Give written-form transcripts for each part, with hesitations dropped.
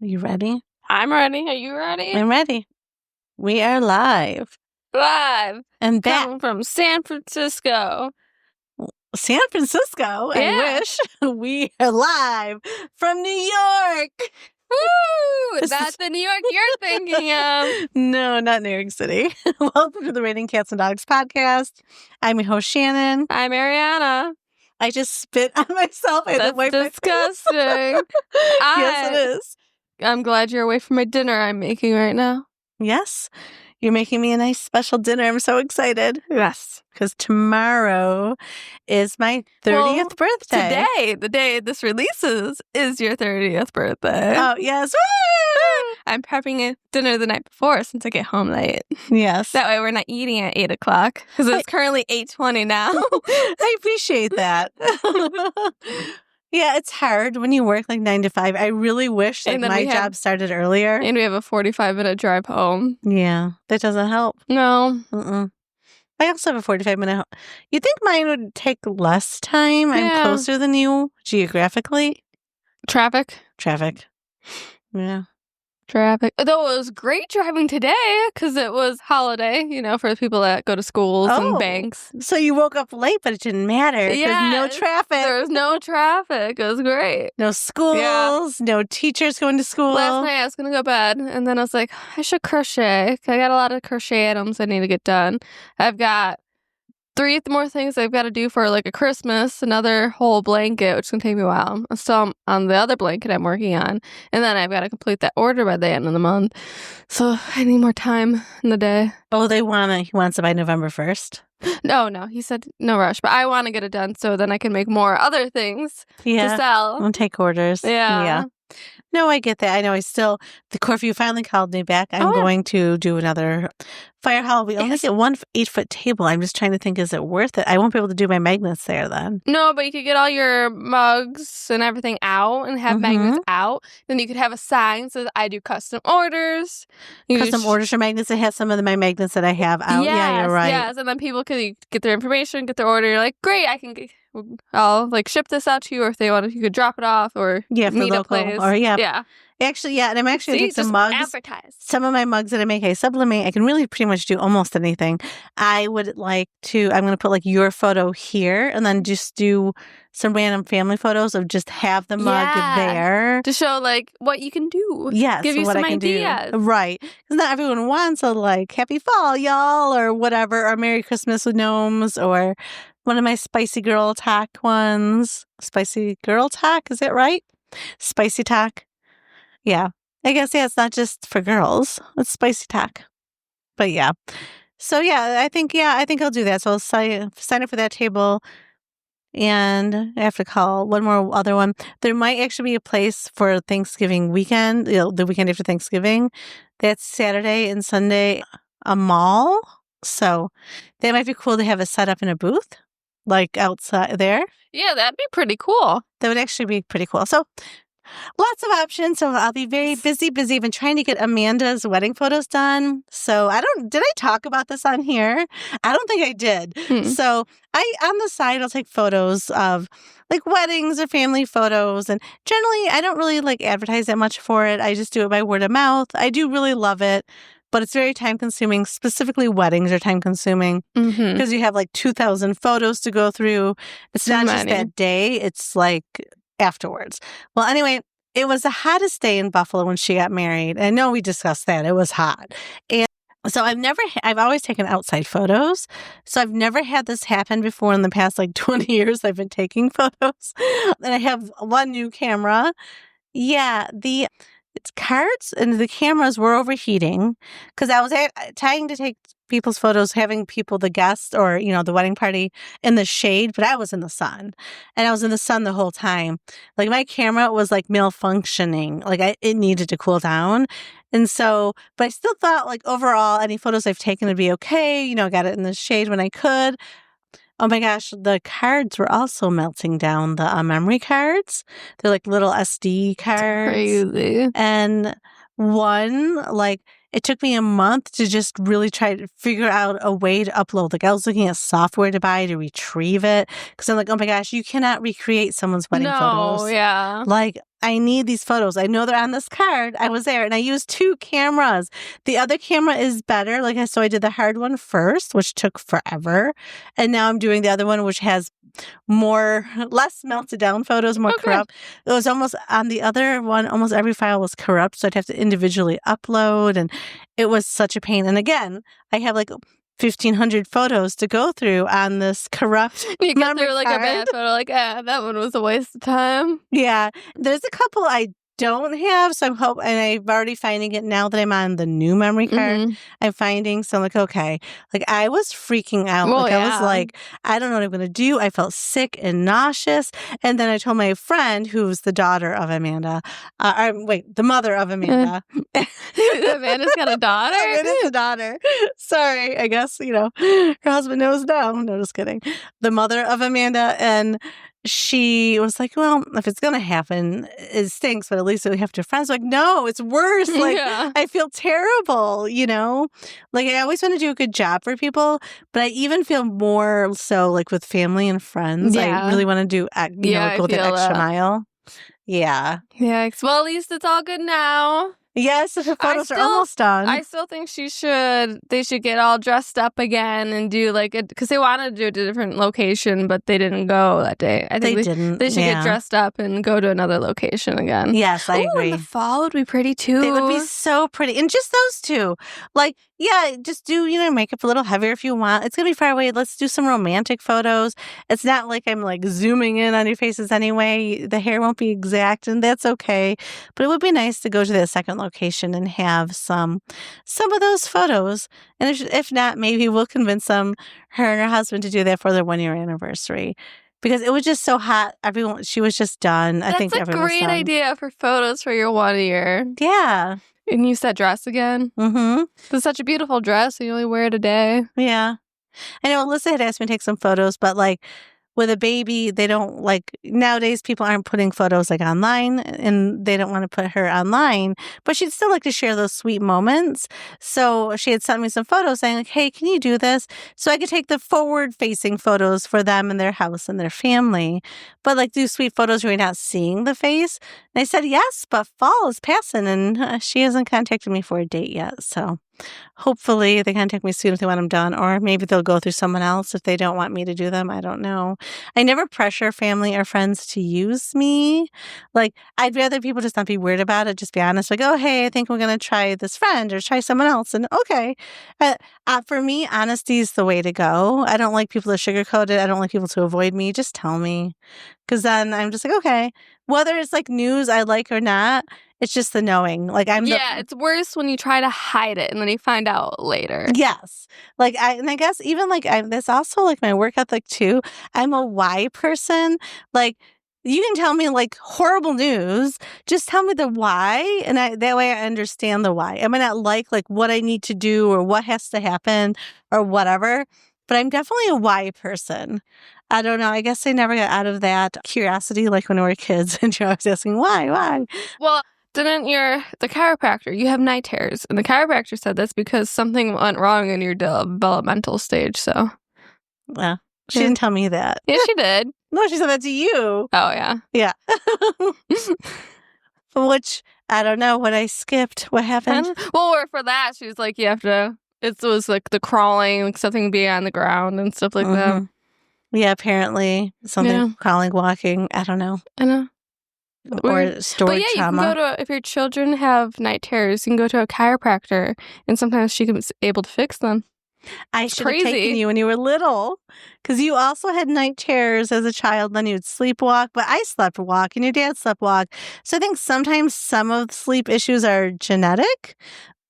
You ready? I'm ready. Are you ready? I'm ready. We are live. Live. And back. Coming from San Francisco. San Francisco? Yeah. I wish. We are live from New York. Woo! That's the New York you're thinking of. No, not New York City. Welcome to the Rating Cats and Dogs podcast. I'm your host, Shannon. I'm Arianna. I just spit on myself. That's disgusting. Yes, it is. I'm glad you're away from my dinner I'm making right now. Yes. You're making me a nice special dinner. I'm so excited. Yes. Because tomorrow is my 30th birthday. Today, the day this releases, is your 30th birthday. Oh, yes. Woo! I'm prepping a dinner the night before since I get home late. Yes. That way we're not eating at 8 o'clock because it's currently 8:20 now. I appreciate that. Yeah, it's hard when you work like 9 to 5. I really wish that my job started earlier. And we have a 45-minute drive home. Yeah, that doesn't help. No. I also have a 45-minute. You think mine would take less time? Yeah. I'm closer than you geographically. Traffic. Yeah. Traffic. Though it was great driving today because it was holiday, for the people that go to schools and banks. So you woke up late, but it didn't matter because no traffic. There was no traffic. It was great. No schools, no teachers going to school. Last night I was going to go to bed and then I was like, I should crochet. I got a lot of crochet items I need to get done. I've got 3 more things I've got to do for like a Christmas, another whole blanket, which is going to take me a while. I'm still on the other blanket I'm working on. And then I've got to complete that order by the end of the month. So I need more time in the day. Oh, he wants it by November 1st? No. He said no rush, but I want to get it done so then I can make more other things to sell. And take orders. Yeah. No, I get that. I know the curfew finally called me back. I'm going to do another fire hall. We only get one 8-foot table. I'm just trying to think, is it worth it? I won't be able to do my magnets there then. No, but you could get all your mugs and everything out and have magnets out. Then you could have a sign that says, I do custom orders. Orders for magnets. It has some of my magnets that I have out. Yeah, you're right. Yes, and then people could get their information, get their order. You're like, great, I'll ship this out to you, or if they want, you could drop it off, or meet local, a place. Or Actually, and I'm actually going to take some mugs. Advertise. Some of my mugs that I make, I sublimate. I can really pretty much do almost anything. I would like to, I'm going to put like your photo here and then just do some random family photos of just have the mug there. To show like what you can do. Yes. Give you what some I can ideas. Do. Right. Because not everyone wants a like happy fall, y'all, or whatever, or Merry Christmas with gnomes, or one of my spicy girl talk ones. Spicy girl talk, is it right? Spicy talk. Yeah. I guess, it's not just for girls. It's spicy talk. But yeah. So I think I'll do that. So I'll sign up for that table. And I have to call one more other one. There might actually be a place for Thanksgiving weekend, the weekend after Thanksgiving. That's Saturday and Sunday, a mall. So that might be cool to have it set up in a booth, like outside there. Yeah, that'd be pretty cool. That would actually be pretty cool. So lots of options. So I'll be very busy. I've been trying to get Amanda's wedding photos done. So did I talk about this on here? I don't think I did. So on the side, I'll take photos of like weddings or family photos. And generally, I don't really like advertise that much for it. I just do it by word of mouth. I do really love it, but it's very time consuming. Specifically, weddings are time consuming because you have like 2,000 photos to go through. It's not just that day. It's like afterwards. Well, anyway, it was the hottest day in Buffalo when she got married. I know we discussed that. It was hot. And so I've always taken outside photos. So I've never had this happen before in the past like 20 years I've been taking photos. And I have one new camera. Yeah, it's cards and the cameras were overheating because I was trying to take people's photos, having people, the guests or, the wedding party in the shade, but I was in the sun and I was in the sun the whole time. Like my camera was like malfunctioning. Like it needed to cool down. And so, but I still thought like overall, any photos I've taken would be okay. I got it in the shade when I could. Oh my gosh, the cards were also melting down, the memory cards. They're like little SD cards. Crazy. And one, like, it took me a month to just really try to figure out a way to upload. Like, I was looking at software to buy to retrieve it. Because I'm like, oh my gosh, you cannot recreate someo's wedding photos. Yeah. Like, I need these photos. I know they're on this card. I was there and I used 2 cameras. The other camera is better. So I did the hard one first, which took forever. And now I'm doing the other one, which has less melted down photos, more corrupt. It was almost on the other one, almost every file was corrupt. So I'd have to individually upload. And it was such a pain. And again, I have 1,500 photos to go through on this corrupt You go memory through a card. bad photo, that one was a waste of time. Yeah. There's a couple I don't have, so and I'm already finding it now that I'm on the new memory card. Mm-hmm. I'm finding, so I'm okay. I was freaking out. Well, I was I don't know what I'm going to do. I felt sick and nauseous. And then I told my friend, who's the daughter of Amanda, the mother of Amanda. Amanda's got a daughter? Amanda's a daughter. Sorry, I guess, her husband knows now. No, just kidding. The mother of Amanda, and she was like, well, if it's going to happen, it stinks, but at least we have to friends. No, it's worse. I feel terrible, I always want to do a good job for people, but I even feel more so with family and friends. Yeah. I really want to do, go the extra mile. Yeah. Yeah. Well, at least it's all good now. Yes, the photos are almost done. I still think they should get all dressed up again and do because they wanted to do it at a different location, but they didn't go that day. I think they didn't. They should get dressed up and go to another location again. Yes, I agree. And the fall would be pretty too. It would be so pretty. And just those 2. Just do, makeup a little heavier if you want. It's going to be far away. Let's do some romantic photos. It's not like I'm zooming in on your faces anyway. The hair won't be exact, and that's okay. But it would be nice to go to the second location and have some of those photos. And if not, maybe we'll convince her and her husband to do that for their 1-year anniversary. Because it was just so hot. She was just done. I think that's a great idea for photos for your 1 year. Yeah. And use that dress again. Mm-hmm. It's such a beautiful dress. You only wear it a day. Yeah. I know Alyssa had asked me to take some photos, but with a baby, they don't nowadays people aren't putting photos online, and they don't want to put her online, but she'd still like to share those sweet moments. So she had sent me some photos saying hey, can you do this? So I could take the forward facing photos for them and their house and their family, but do sweet photos where you're not seeing the face. And I said, yes, but fall is passing and she hasn't contacted me for a date yet. So hopefully they contact me soon if they want them done, or maybe they'll go through someone else if they don't want me to do them. I don't know. I never pressure family or friends to use me. I'd rather people just not be weird about it, just be honest. Oh, hey, I think we're going to try this friend or try someone else. And okay. For me, honesty is the way to go. I don't like people to sugarcoat it. I don't like people to avoid me. Just tell me. Because then I'm just okay. Whether it's news I like or not, it's just the knowing. It's worse when you try to hide it and then you find out later. Yes. I guess even that's also my work ethic too. I'm a why person. You can tell me horrible news. Just tell me the why, and that way I understand the why. I might not like what I need to do or what has to happen or whatever, but I'm definitely a why person. I don't know. I guess I never got out of that curiosity when we were kids and I was asking why. Well, didn't the chiropractor, you have night terrors, and the chiropractor said that's because something went wrong in your developmental stage, so. Well, she didn't tell me that. Yeah, she did. No, she said that to you. Oh, yeah. Yeah. Which, I don't know what I skipped. What happened? Well, for that, she was you have to, it was the crawling, something being on the ground and stuff like that. Yeah, apparently. Something crawling, walking. I don't know. I know. Or stored trauma. You can go to, if your children have night terrors, you can go to a chiropractor, and sometimes she can be able to fix them. I should have taken you when you were little, because you also had night terrors as a child. Then you'd sleepwalk, but I slept walk, and your dad slept walk. So I think sometimes some of the sleep issues are genetic,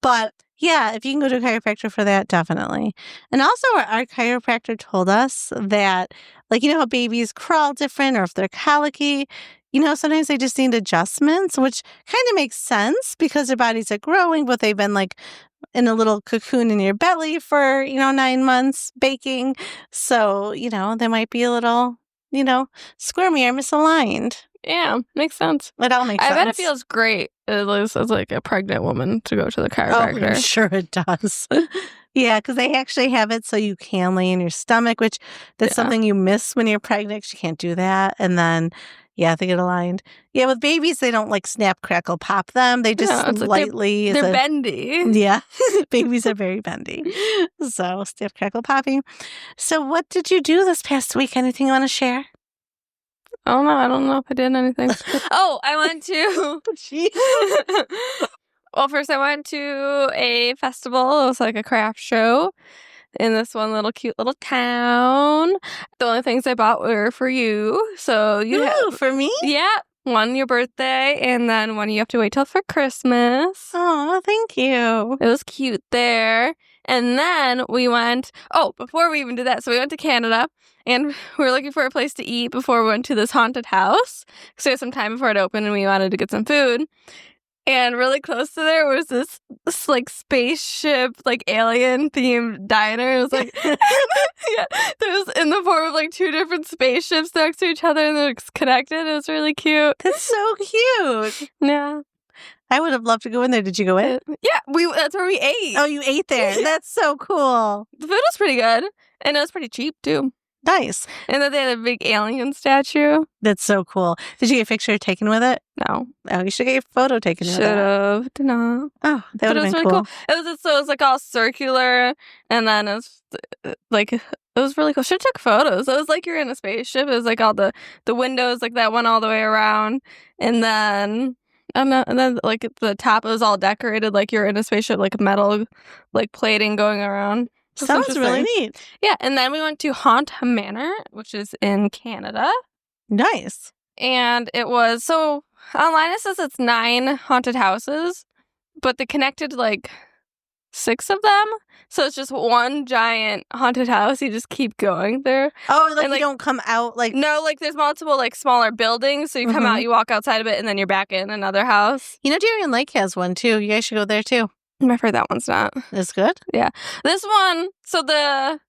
but yeah, if you can go to a chiropractor for that, definitely. And also, our chiropractor told us that, how babies crawl different, or if they're colicky, sometimes they just need adjustments, which kind of makes sense because their bodies are growing, but they've been in a little cocoon in your belly for, 9 months baking. So, they might be a little, squirmy or misaligned. Yeah, makes sense. It all makes sense. I bet it feels great as a pregnant woman to go to the chiropractor. Oh, I'm sure it does. Yeah, because they actually have it so you can lay in your stomach, which that's something you miss when you're pregnant. You can't do that. And then, Yeah, they get aligned. Yeah, with babies, they don't like snap, crackle, pop them. They just No, it's like lightly. they're bendy. Yeah, babies are very bendy. So snap, crackle, popping. So what did you do this past week? Anything you want to share? Oh no, I don't know if I did anything. Oh, I went to. Well, first I went to a festival. It was like a craft show in this one little cute little town. The only things I bought were for you. So you have for me? Yeah. One your birthday, and then one you have to wait till for Christmas. Oh, thank you. It was cute there. And then we went, before we even did that, so we went to Canada, and we were looking for a place to eat before we went to this haunted house. So we had some time before it opened, and we wanted to get some food. And really close to there was this like spaceship, like alien themed diner. It was like, yeah, there was in the form of like two different spaceships next to each other, and they're connected. It was really cute. That's so cute. Yeah, I would have loved to go in there. Did you go in? Yeah, that's where we ate. Oh, you ate there. That's so cool. The food was pretty good, and it was pretty cheap too. Nice. And then they had a big alien statue. That's so cool. Did you get a picture taken with it? No. Oh, you should get your photo taken with it. Should have. Did not. Oh, that would have been really cool. It was like all circular, and then it was like it was really cool. Should have took photos. It was like you're in a spaceship. It was like all the windows like that went all the way around, and then like at the top it was all decorated like you're in a spaceship, like metal like plating going around. Sounds really neat. Yeah, and then we went to Haunt Manor, which is in Canada. Nice. And it was, so online it says it's 9 haunted houses, but they connected like 6 of them. So it's just one giant haunted house. You just keep going there. Oh, like and, you don't come out like... No, like there's multiple like smaller buildings. So you come out, you walk outside of it, and then you're back in another house. You know, Darien Lake has one too. You guys should go there too. I've heard that one's not. It's good? Yeah. This one, so the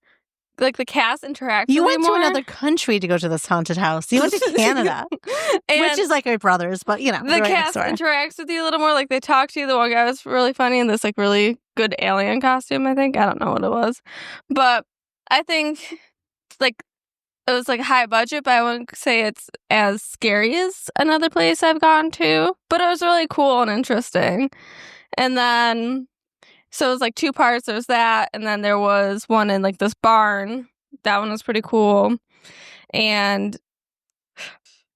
cast interacts. You went more. to another country to go to this haunted house. You went to Canada, which is like our brothers, but you know. The cast interacts with you a little more. Like they talk to you. The one guy was really funny in this like really good alien costume, I think. I don't know what it was. But I think like it was like high budget, but I wouldn't say it's as scary as another place I've gone to. But it was really cool and interesting. And then, so it was like 2 parts. There was that, and then there was one in like this barn. That one was pretty cool. And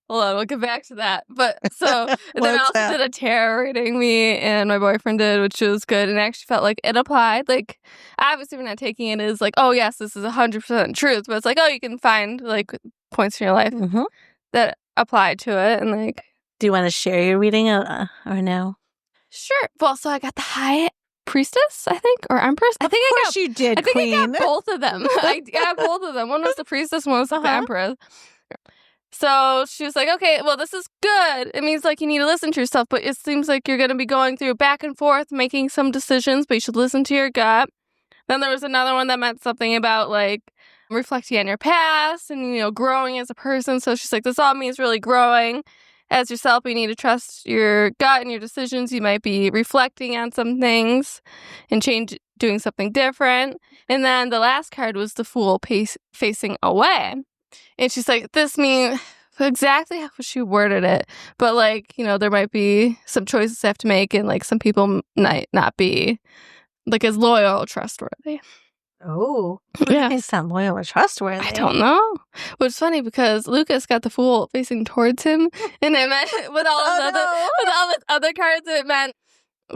hold on, we'll get back to that. But so then I also did a tarot reading, me and my boyfriend did, which was good. And I actually felt like it applied. Like, obviously, we're not taking it as like, oh, yes, this is 100% truth. But it's like, oh, you can find like points in your life that apply to it. And like, do you want to share your reading or no? Sure. Well, so I got the High Priestess, I think, or Empress. Of course you did, I think Queen. I got both of them. I got both of them. One was the Priestess, one was the Empress. So she was like, okay, well, this is good. It means like you need to listen to yourself, but it seems like you're going to be going through back and forth, making some decisions, but you should listen to your gut. Then there was another one that meant something about like reflecting on your past and, you know, growing as a person. So she's like, this all means really growing as yourself. You need to trust your gut and your decisions. You might be reflecting on some things and doing something different. And then the last card was the Fool facing away. And she's like, this means exactly how she worded it. But like, you know, there might be some choices I have to make, and like some people might not be like as loyal or trustworthy. Oh, yeah. It's not loyal or trustworthy. I don't know. Which is funny because Lucas got the Fool facing towards him, and it meant with all his other cards, it meant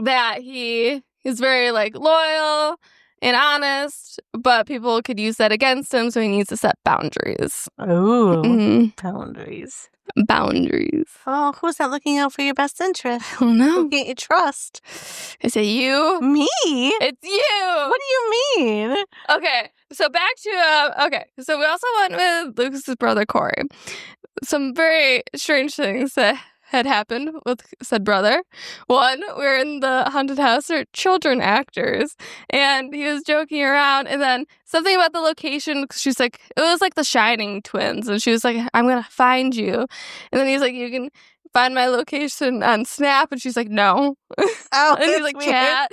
that he is very like loyal and honest, but people could use that against him, so he needs to set boundaries. Oh, Boundaries. Oh, who's not looking out for your best interest? I don't know. Who can't you trust? Is it you? Me? It's you! What do you mean? Okay, so back to, so we also went with Lucas's brother, Corey. Some very strange things that had happened with said brother. One, we're in the haunted house. They're children actors, and he was joking around, and then something about the location, she's like, it was like the Shining twins, and she was like, I'm gonna find you. And then he's like, you can find my location on Snap, and she's like, no. Oh, and he's like, weird. chat.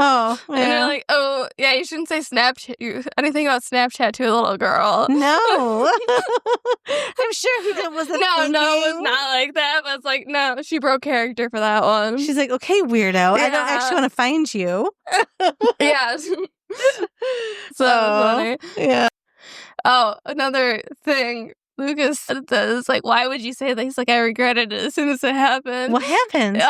Oh, And they're yeah. like, oh, yeah, you shouldn't say Snapchat, anything about Snapchat to a little girl. No. I'm sure he wasn't No, thinking. it was not like that. But it's like, no, she broke character for that one. She's like, okay, weirdo. I don't actually want to find you. Yeah. So funny. Yeah. Oh, another thing. Lucas said this, like, why would you say that? He's like, I regretted it as soon as it happened. What happened?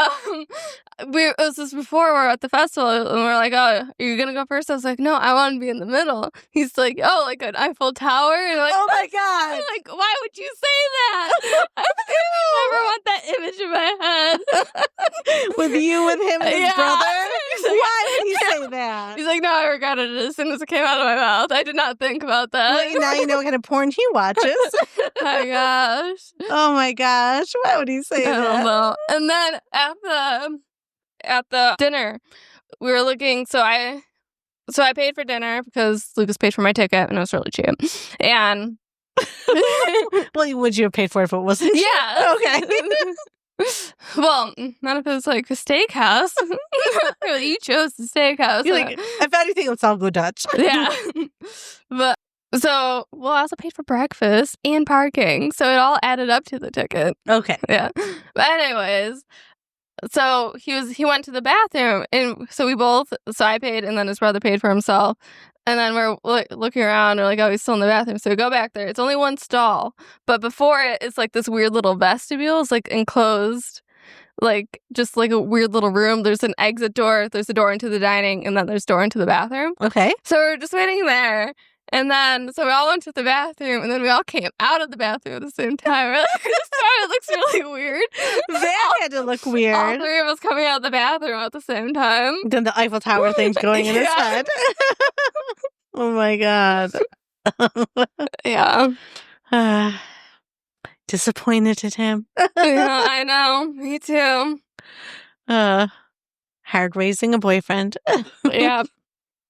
It was just before we were at the festival, and we're like, oh, are you gonna go first? I was like, no, I want to be in the middle. He's like, oh, like an Eiffel Tower? And like, oh my God. I'm like, why would you say that? I never want that image in my head. With you, with him, and his brother? Why would he say that? He's like, no, I regretted it as soon as it came out of my mouth. I did not think about that. Well, now you know what kind of porn he watches. Oh my gosh. Oh my gosh. Why would he say I that? don't know. And then at the dinner, we were looking, so I paid for dinner because Lucas paid for my ticket and it was really cheap. And well, would you have paid for it if it wasn't cheap? Yeah. Okay. Well, not if it was like a steakhouse. You chose the steakhouse. You're like, if anything, let's all go Dutch. Yeah. But so, well, I also paid for breakfast and parking. So it all added up to the ticket. Okay. Yeah. But anyways, so he went to the bathroom, and so I paid, and then his brother paid for himself. And then we're looking around, we're like, oh, he's still in the bathroom. So we go back there. It's only one stall. But before it, it's like this weird little vestibule. It's like enclosed, like just like a weird little room. There's an exit door. There's a door into the dining, and then there's a door into the bathroom. Okay. So we're just waiting there. And then, so we all went to the bathroom, and then we all came out of the bathroom at the same time. We're like, it looks really weird. That had to look weird. All three of us coming out of the bathroom at the same time. Then the Eiffel Tower thing's going in his head. Oh my God. Yeah. Disappointed in him. Yeah, I know. Me too. Hard raising a boyfriend. Yeah.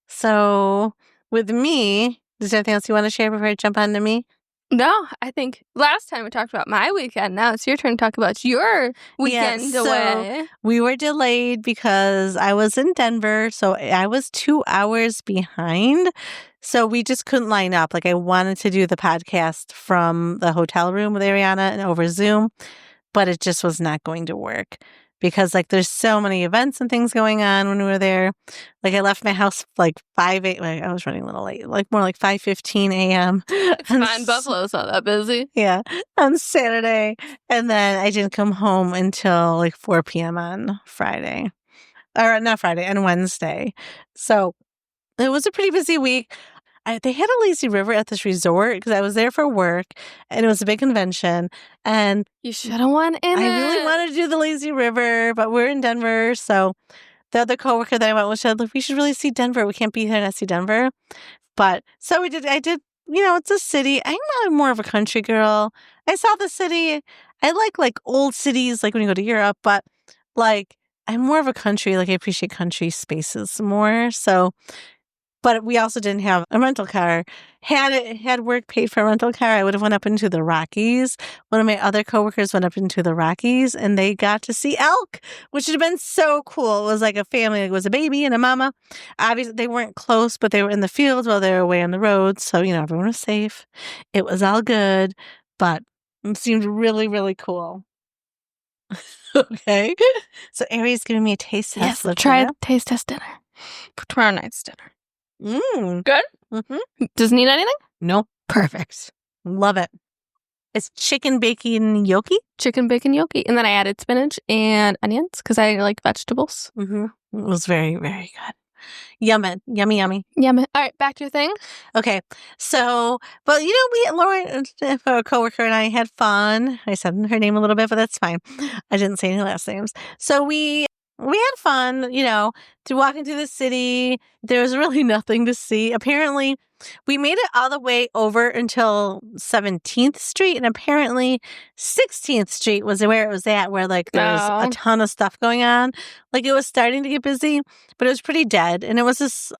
So with me, is there anything else you want to share before I jump on to me? No, I think last time we talked about my weekend. Now it's your turn to talk about your weekend away. We were delayed because I was in Denver, so I was 2 hours behind. So we just couldn't line up. Like I wanted to do the podcast from the hotel room with Arianna and over Zoom, but it just was not going to work. Because like there's so many events and things going on when we were there. Like I left my house like 5 I was running a little late, like more like 5:15 a.m. It's fine. Buffalo's not that busy. Yeah, on Saturday. And then I didn't come home until like 4 p.m. on Friday. Or not Friday, on Wednesday. So it was a pretty busy week. They had a lazy river at this resort because I was there for work and it was a big convention. And you should have won in I really wanted to do the lazy river, but we're in Denver. So the other coworker that I went with said, look, we should really see Denver. We can't be here and not see Denver. But so we did. I did, it's a city. I'm not more of a country girl. I saw the city. I like old cities, like when you go to Europe, but like I'm more of a country. Like I appreciate country spaces more. So. But we also didn't have a rental car. Had work paid for a rental car, I would have went up into the Rockies. One of my other coworkers went up into the Rockies, and they got to see elk, which would have been so cool. It was like a family. It was a baby and a mama. Obviously, they weren't close, but they were in the fields while they were away on the road. So, everyone was safe. It was all good, but it seemed really, really cool. Okay. So, Ari's giving me a taste test. Yes, try a taste test dinner for tomorrow night's dinner. Good? Mm-hmm. Does it need anything? No. Perfect. Love it. It's chicken bacon gnocchi. Chicken bacon gnocchi. And then I added spinach and onions because I like vegetables. Mm-hmm. It was very, very good. Yummy. Yummy. All right, back to your thing. Okay. So, but Lauren, our coworker and I had fun. I said her name a little bit, but that's fine. I didn't say any last names. So we had fun, through walking through the city. There was really nothing to see. Apparently, we made it all the way over until 17th Street, and apparently 16th Street was where it was at, where like there's a ton of stuff going on. Like it was starting to get busy, but it was pretty dead. And it was this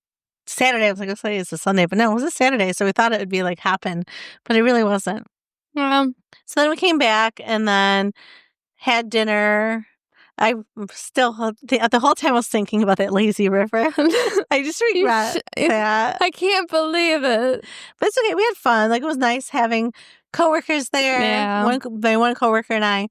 Saturday. I was like, let's say it's a Sunday, but no, it was a Saturday. So we thought it would be like hopping, but it really wasn't. So then we came back and then had dinner. I still, the whole time I was thinking about that lazy river. I just regret that. I can't believe it. But it's okay. We had fun. Like, it was nice having coworkers there. Yeah. My one coworker and I,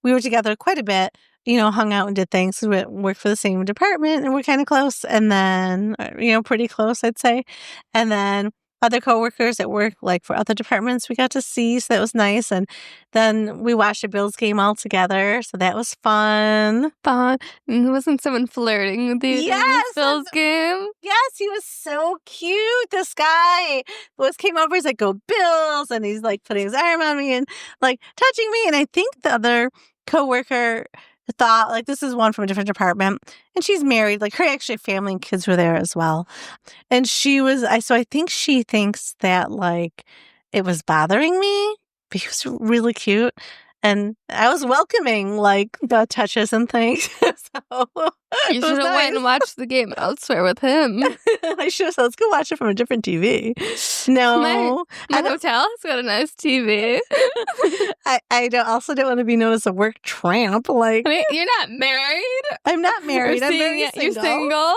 we were together quite a bit, hung out and did things. We worked for the same department and we're kind of close. And then, pretty close, I'd say. And then other coworkers that work like for other departments we got to see, so that was nice. And then we watched a Bills game all together, so that was fun. And wasn't someone flirting with you during this Bills game? Yes, he was so cute. This guy came over, he's like, "Go Bills," and he's like putting his arm on me and like touching me. And I think the other coworker thought, like, this is one from a different department, and she's married. Like, her actually family and kids were there as well. And so I think she thinks that, like, it was bothering me, but he was really cute. And I was welcoming, like, the touches and things. So you should have went and watched the game elsewhere with him. I should have said, let's go watch it from a different TV. No. My hotel has got a nice TV. I also don't want to be known as a work tramp. Like, you're not married. I'm not married. I'm very single. You're single.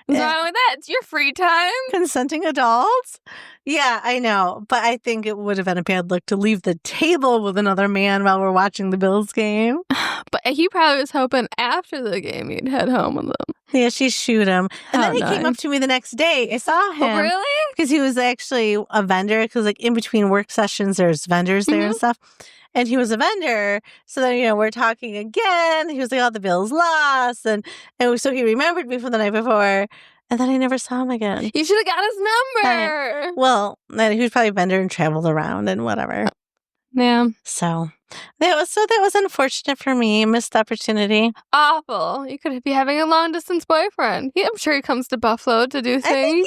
What's wrong with that? It's your free time. Consenting adults? Yeah, I know. But I think it would have been a bad look to leave the table with another man while we're watching the Bills game. But he probably was hoping after the game you'd head home with him. Yeah, she shoot him. And then he came up to me the next day. I saw him. Oh, really? Because he was actually a vendor. Because, like, in between work sessions, there's vendors there and stuff. And he was a vendor. So then, we're talking again. He was like, the Bills lost. And so he remembered me from the night before. And then I never saw him again. You should have got his number. Well, he was probably a vendor and traveled around and whatever. Yeah. So that was unfortunate for me. Missed opportunity. Awful. You could be having a long distance boyfriend. I'm sure he comes to Buffalo to do things.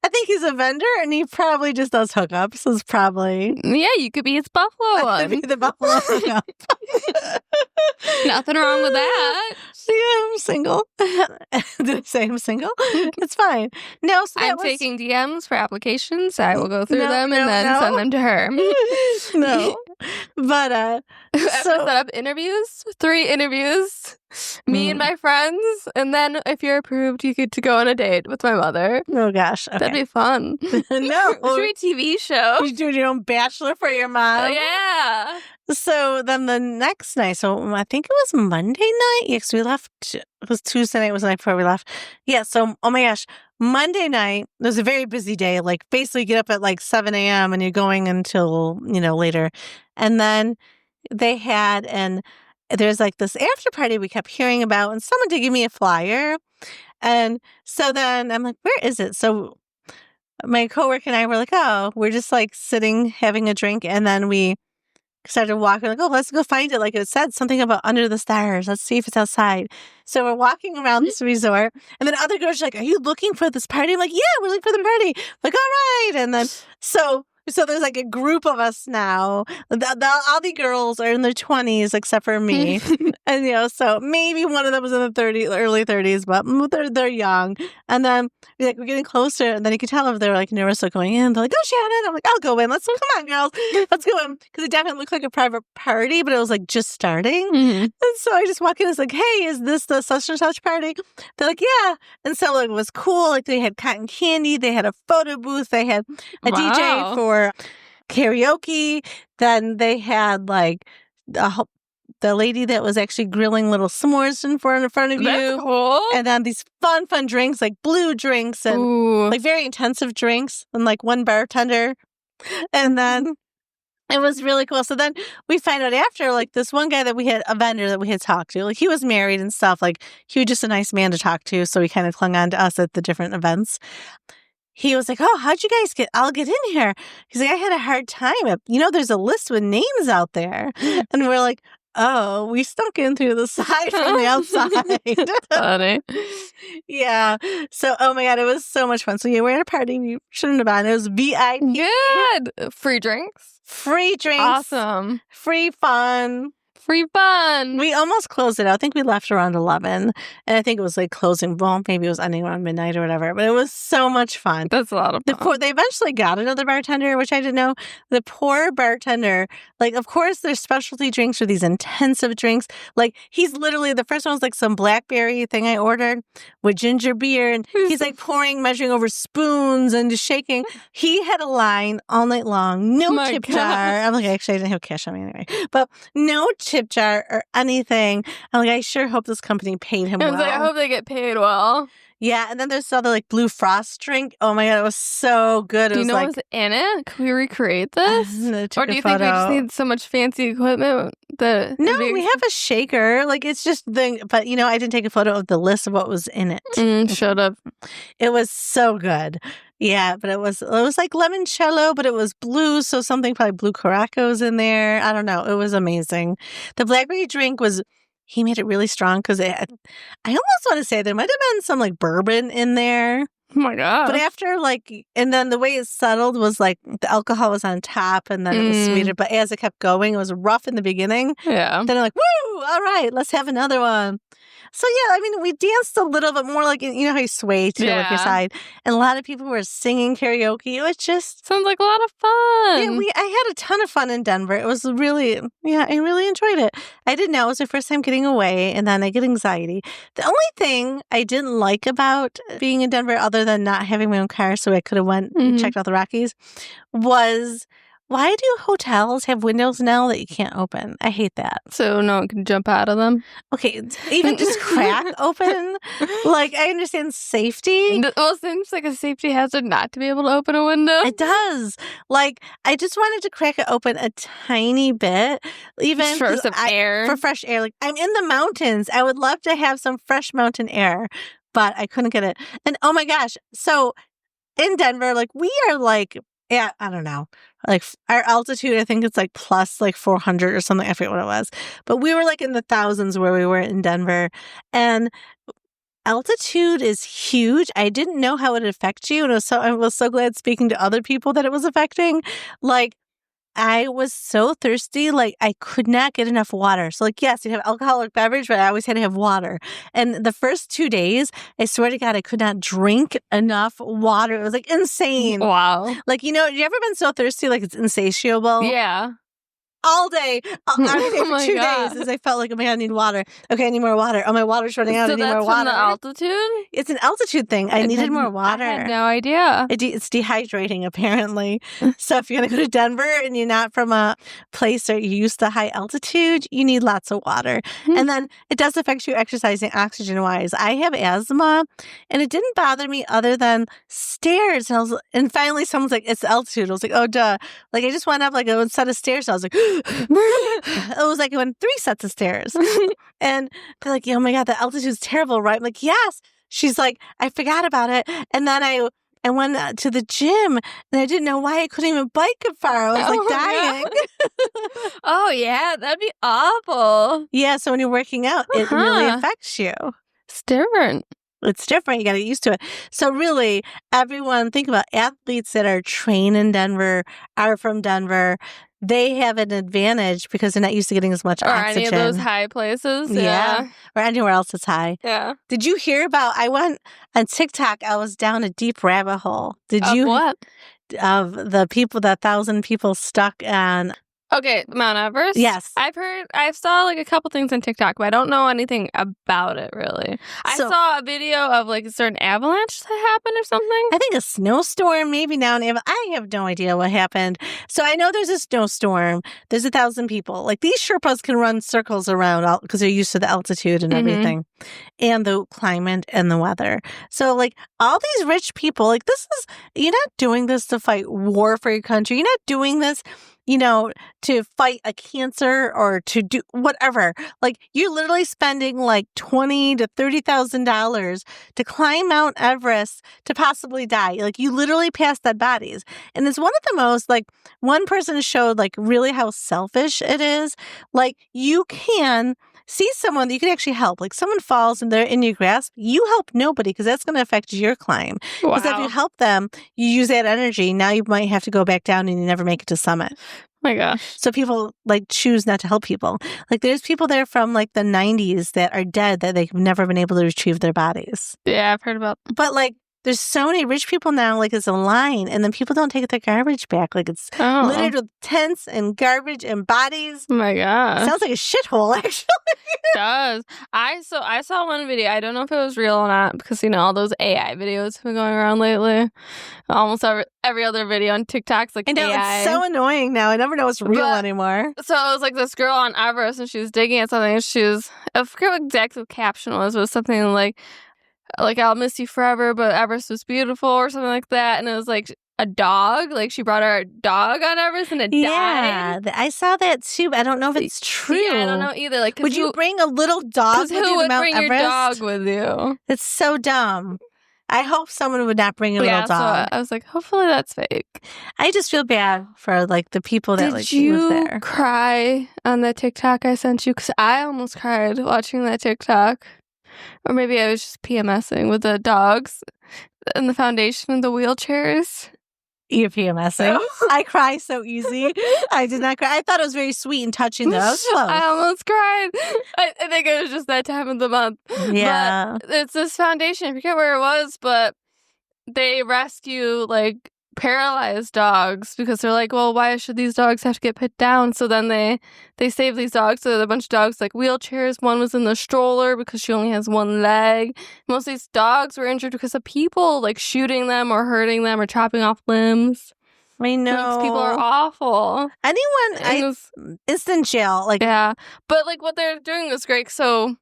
I think he's a vendor and he probably just does hookups. So it's probably you could be his Buffalo one. I could be the Buffalo hookup. Nothing wrong with that. Yeah, I'm single. Did I say I'm single? It's fine. No, so I'm taking DMs for applications. I will go through them and then send them to her. No. But I have to set up interviews, 3 interviews, me and my friends, and then if you're approved, you get to go on a date with my mother. Oh gosh, okay. That'd be fun. No, should be a TV show. You do your own bachelor for your mom. Yeah. So then the next night, so I think it was Monday night. Yeah, because we left. It was Tuesday night. Was the night before we left. Yeah. So oh my gosh, Monday night it was a very busy day. Like basically, get up at like 7 a.m. and you're going until later, and then they had there's like this after party we kept hearing about, and someone did give me a flyer, and so then I'm like, where is it? So my coworker and I were like, oh, we're just like sitting having a drink, and then we started walking, like, oh, let's go find it. Like it said something about under the stars. Let's see if it's outside. So we're walking around this resort, and then other girls are like, are you looking for this party? I'm like, yeah, we're looking for the party. I'm like, all right. And then so there's like a group of us now. All the girls are in their 20s except for me. And, so maybe one of them was in the early 30s, but they're young. And then we're getting closer, and then you can tell if they're like nervous of going in. They're like, oh, Shannon. I'm like, I'll go in. Come on, girls. Let's go in. Because it definitely looked like a private party, but it was like just starting. Mm-hmm. And so I just walk in. It's like, hey, is this the such and such party? They're like, yeah. And so it was cool. Like they had cotton candy. They had a photo booth. They had a DJ for karaoke. Then they had like the lady that was actually grilling little s'mores in front of you. That's cool. And then these fun drinks, like blue drinks and like very intensive drinks, and like one bartender. And then it was really cool. So then we find out after, like this one guy that we had, a vendor that we had talked to, like he was married and stuff. Like he was just a nice man to talk to. So he kind of clung on to us at the different events. He was like, oh, how'd you guys I'll get in here. He's like, I had a hard time. There's a list with names out there. And we're like, oh, we snuck in through the side from the outside. Funny. Yeah. So, oh my God, it was so much fun. So yeah, we're at a party. We shouldn't have been. It was VIP. Good. Free drinks. Free drinks. Awesome. Free fun. free fun. We almost closed it out. I think we left around 11. And I think it was like closing, well, maybe it was ending around midnight or whatever. But it was so much fun. That's a lot of fun. They eventually got another bartender, which I didn't know. The poor bartender, like, of course, their specialty drinks are these intensive drinks. Like, he's literally, the first one was like some blackberry thing I ordered with ginger beer. And he's like pouring, measuring over spoons and just shaking. He had a line all night long. No tip jar. I'm like, actually, I didn't have cash on me anyway. But no tip jar or anything. I'm like, I sure hope this company paid him well. Like, I hope they get paid well. Yeah, and then there's the other like blue frost drink. Oh my god, it was so good. Do you know like, what's in it? Can we recreate this? Or do you think we just need so much fancy equipment that? No, we have a shaker. Like it's just the. But I didn't take a photo of the list of what was in it. Should have. It was so good. Yeah, but it was like limoncello, but it was blue, so something probably blue Caraco's in there. I don't know. It was amazing. The blackberry drink was. He made it really strong because I almost want to say there might have been some like bourbon in there. Oh my god! But after and then the way it settled was like the alcohol was on top and then it was sweeter. But as it kept going, it was rough in the beginning. Yeah. Then I'm like, woo! All right, let's have another one. So yeah, I mean, we danced a little bit more, like how you sway to like your side, and a lot of people were singing karaoke. It was just sounds like a lot of fun. Yeah, I had a ton of fun in Denver. It was really, I really enjoyed it. I didn't know it was my first time getting away, and then I get anxiety. The only thing I didn't like about being in Denver, other than not having my own car, so I could have went and checked out the Rockies, was. Why do hotels have windows now that you can't open? I hate that. So no one can jump out of them? Okay, even just crack open? Like, I understand safety. Well, it seems like a safety hazard not to be able to open a window. It does. Like, I just wanted to crack it open a tiny bit. Even for some air. For fresh air. Like, I'm in the mountains. I would love to have some fresh mountain air, but I couldn't get it. And oh my gosh. So in Denver, like, we are like, yeah, I don't know. Like our altitude, I think it's like plus like 400 or something. I forget what it was. But we were like in the thousands where we were in Denver. And altitude is huge. I didn't know how it would affect you. And I was so glad speaking to other people that it was affecting. Like, I was so thirsty, like I could not get enough water. So like, yes, you have alcoholic beverage, but I always had to have water. And the first 2 days, I swear to God, I could not drink enough water. It was like insane. Wow. Like, you ever been so thirsty, like it's insatiable? Yeah. All day. For 2 days as I felt like, oh my God, I need water. Okay, I need more water. Oh, my water's running out. I need more water. So that's altitude? It's an altitude thing. I needed more water. I had no idea. It's dehydrating, apparently. So if you're going to go to Denver and you're not from a place where you're used to high altitude, you need lots of water. And then it does affect you exercising oxygen-wise. I have asthma, and it didn't bother me other than stairs. And finally someone's like, it's altitude. I was like, oh, duh. Like, I just went up like a set of stairs. I was like, it was like I went 3 sets of stairs. And they're like, oh my God, the altitude's terrible, right? I'm like, yes. She's like, I forgot about it. And then I went to the gym and I didn't know why I couldn't even bike far. I was like dying. Oh, yeah, that'd be awful. Yeah, so when you're working out, it really affects you. It's different. It's different. You got to get used to it. So really, everyone, think about athletes that are trained in Denver, are from Denver. They have an advantage because they're not used to getting as much oxygen. Or any of those high places. Yeah. Or anywhere else that's high. Yeah. Did you hear about, I went on TikTok, I was down a deep rabbit hole. What? Of the 1,000 people stuck on... Okay, Mount Everest? Yes. I saw like a couple things on TikTok, but I don't know anything about it really. I saw a video of like a certain avalanche that happened or something. I think a snowstorm, maybe now. I have no idea what happened. So I know there's a snowstorm. There's 1,000 people. Like these Sherpas can run circles around because they're used to the altitude and everything and the climate and the weather. So like all these rich people, like you're not doing this to fight war for your country. You're not doing this to fight a cancer or to do whatever. Like you're literally spending like $20,000 to $30,000 to climb Mount Everest to possibly die. Like you literally pass dead bodies. And it's one of the most, like one person showed like really how selfish it is. Like you can see someone that you can actually help. Like someone falls and they're in your grasp, you help nobody because that's going to affect your climb. Because if you help them, you use that energy. Now you might have to go back down and you never make it to summit. My gosh. So people like choose not to help people. Like there's people there from like the 90s that are dead that they've never been able to retrieve their bodies. Yeah, I've heard about. But like there's so many rich people now, like it's a line, and then people don't take their garbage back. Like it's littered with tents and garbage and bodies. Oh my gosh. Sounds like a shithole, actually. It does. I saw one video. I don't know if it was real or not because, all those AI videos have been going around lately. Almost every other video on TikTok's like I know, AI. it's so annoying now. I never know what's real anymore. So it was like this girl on Everest and she was digging at something and I forget what exactly the caption was, but it was something like I'll miss you forever, but Everest was beautiful or something like that. And it was like a dog. Like she brought her dog on Everest and it died. Yeah, I saw that too, but I don't know if it's true. Yeah, I don't know either. Like, would you bring a little dog with you to Mount Everest? Who would bring your dog with you? It's so dumb. I hope someone would not bring a little dog. So I was like, hopefully that's fake. I just feel bad for like the people that live there. Did you cry on that TikTok I sent you? Because I almost cried watching that TikTok. Or maybe I was just PMSing with the dogs and the foundation and the wheelchairs. You're PMSing. I cry so easy. I did not cry. I thought it was very sweet and touching, though. I almost cried. I think it was just that time of the month. Yeah. But it's this foundation. I forget where it was, but they rescue, like, paralyzed dogs because they're like, well, why should these dogs have to get put down? So then they save these dogs. So a bunch of dogs like wheelchairs. One was in the stroller because she only has one leg. Most of these dogs were injured because of people like shooting them or hurting them or chopping off limbs. I know. People are awful. Instant jail. Like, yeah. But like what they're doing is great. So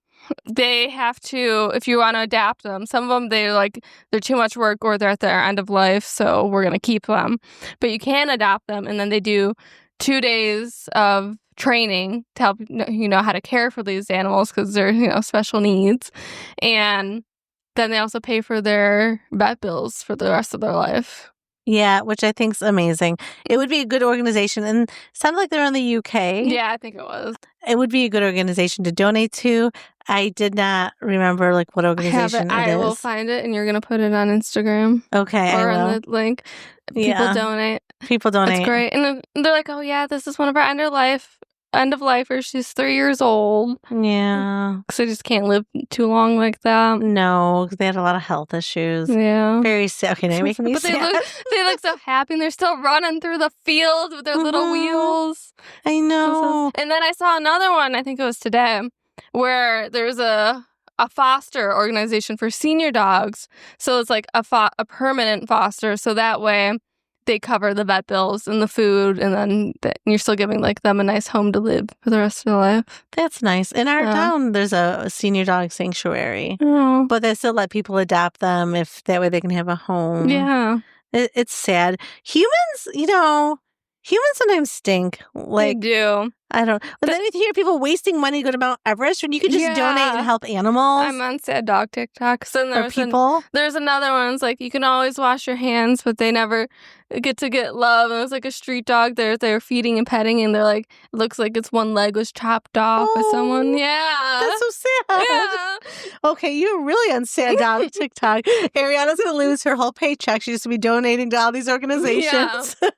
they have to, if you want to adapt them, some of them, they're too much work or they're at their end of life, so we're going to keep them. But you can adopt them, and then they do 2 days of training to help how to care for these animals because they're, special needs. And then they also pay for their vet bills for the rest of their life. Yeah, which I think is amazing. It would be a good organization. And it sounded like they're in the UK. Yeah, I think it was. It would be a good organization to donate to. I did not remember what organization it is. I will find it and you're going to put it on Instagram. Okay, or I will. on the link. People donate. People donate. That's great. And they're like, oh yeah, this is one of our end of lifers. She's 3 years old. Yeah. Because they just can't live too long like that. No, because they had a lot of health issues. Yeah. Very sad. Okay, now you're making me sad. They look so happy and they're still running through the field with their little wheels. I know. And then I saw another one, I think it was today, where there's a foster organization for senior dogs. So it's like a permanent foster. So that way they cover the vet bills and the food, and then you're still giving them a nice home to live for the rest of their life. That's nice. In our town, there's a senior dog sanctuary, but they still let people adopt them if that way they can have a home. Yeah, it's sad. Humans sometimes stink. They do. I don't. But then you hear people wasting money to go to Mount Everest when you could just donate and help animals. I'm on sad dog TikTok. So there's another one. It's like you can always wash your hands, but they never get love. And it was like a street dog they're feeding and petting, and they're like, it looks like its one leg was chopped off by someone. Yeah, that's so sad. Yeah. Okay, you're really on sad dog TikTok. Ariana's gonna lose her whole paycheck. She used to be donating to all these organizations. Yeah.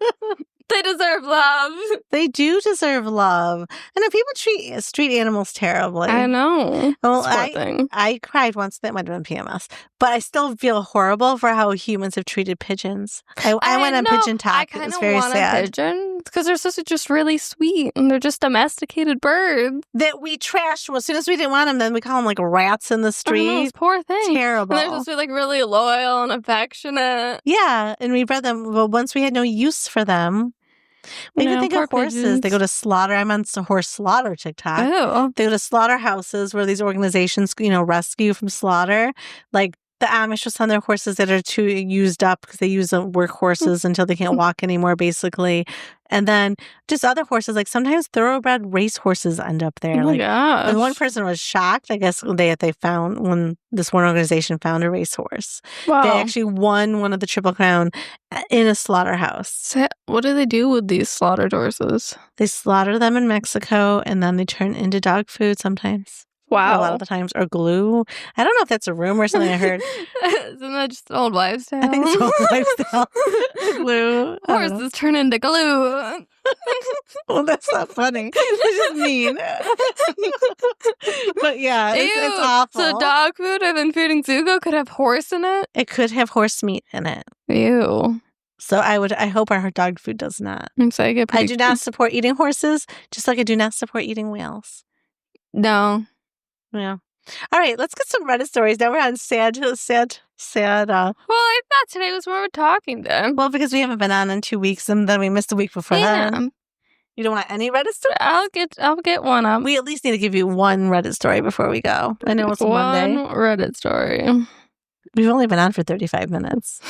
They deserve love. They do deserve love. And if people treat street animals terribly. I know. Well, I cried once. That might have been PMS. But I still feel horrible for how humans have treated pigeons. I went on Pigeon Talk. It was very sad. Pigeon because they're supposed to just really sweet and they're just domesticated birds. That we trashed. Well, as soon as we didn't want them, then we call them rats in the street. Those poor things. Terrible. And they're supposed to be really loyal and affectionate. Yeah. And we bred them. Well, once we had no use for them. We can think of horses. Pigeons. They go to slaughter. I'm on horse slaughter TikTok. Oh. They go to slaughterhouses where these organizations, rescue from slaughter. the Amish will send their horses that are too used up because they use them work horses until they can't walk anymore, basically. And then just other horses, like sometimes thoroughbred race horses end up there. Oh my gosh. And one person was shocked, I guess, they found when this one organization found a racehorse. Wow. They actually won one of the Triple Crown in a slaughterhouse. So what do they do with these slaughtered horses? They slaughter them in Mexico and then they turn into dog food sometimes. Wow. A lot of the times, or glue. I don't know if that's a rumor or something I heard. Isn't that just an old wives' tale? I think it's old wives' tale. Glue. Horses turn into glue. Well, that's not funny. It's just mean. But yeah, it's awful. So dog food I've been feeding Zuko could have horse in it? It could have horse meat in it. Ew. So I hope our dog food does not. So I do not support eating horses, just like I do not support eating whales. No. Yeah. All right, let's get some Reddit stories. Now we're on sad. Well, I thought today was when we were talking then. Well, because we haven't been on in 2 weeks, and then we missed a week before that. You don't want any Reddit stories? I'll get one up. We at least need to give you one Reddit story before we go. I know it's Monday. One Reddit story. We've only been on for 35 minutes.